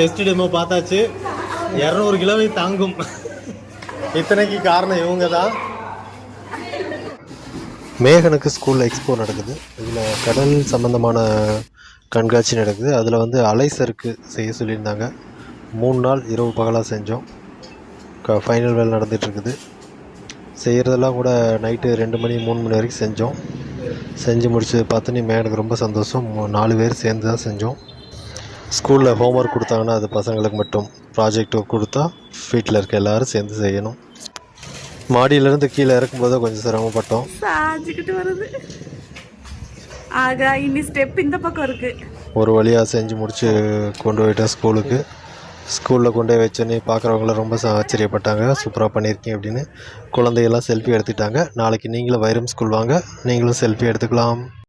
Test demo பார்த்தாச்சு. 200 கிலோவை தாங்கும். இத்தனைக்கு காரணம் இவங்க தான். மேகனுக்கு ஸ்கூலில் எக்ஸ்போ நடக்குது. இதில் கடல் சம்மந்தமான கண்காட்சி நடக்குது. அதில் வந்து அலைசருக்கு செய்ய சொல்லியிருந்தாங்க. 3 நாள் இரவு பகலாக செஞ்சோம். ஃபைனல் வேலை நடந்துகிட்ருக்குது. செய்கிறதெல்லாம் கூட நைட்டு 2 மணி 3 மணி வரைக்கும் செஞ்சோம். செஞ்சு முடிச்சு பார்த்தோன்னே மேகனுக்கு ரொம்ப சந்தோஷம். 4 பேர் சேர்ந்து தான் செஞ்சோம். ஸ்கூலில் ஹோம்ஒர்க் கொடுத்தாங்கன்னா அது பசங்களுக்கு மட்டும், ப்ராஜெக்ட் ஒர்க் கொடுத்தா வீட்டில் இருக்க எல்லோரும் சேர்ந்து செய்யணும். மாடியிலேருந்து கீழே இறக்கும்போது கொஞ்சம் சிரமப்பட்டோம். சாஞ்சிக்கிட்டு வருது. ஆகா, இனி ஸ்டெப் இந்த பக்கம் இருக்குது. ஒரு வழியாக செஞ்சு முடிச்சு கொண்டு போயிட்டேன் ஸ்கூலுக்கு. ஸ்கூலில் கொண்டு போய் வச்சோன்னே பார்க்குறவங்களாம் ரொம்ப ஆச்சரியப்பட்டாங்க. சூப்பராக பண்ணியிருக்கீங்க அப்படின்னு. குழந்தையெல்லாம் செல்ஃபி எடுத்துக்கிட்டாங்க. நாளைக்கு நீங்களும் வைரம் ஸ்கூல் வாங்க, நீங்களும் செல்ஃபி எடுத்துக்கலாம்.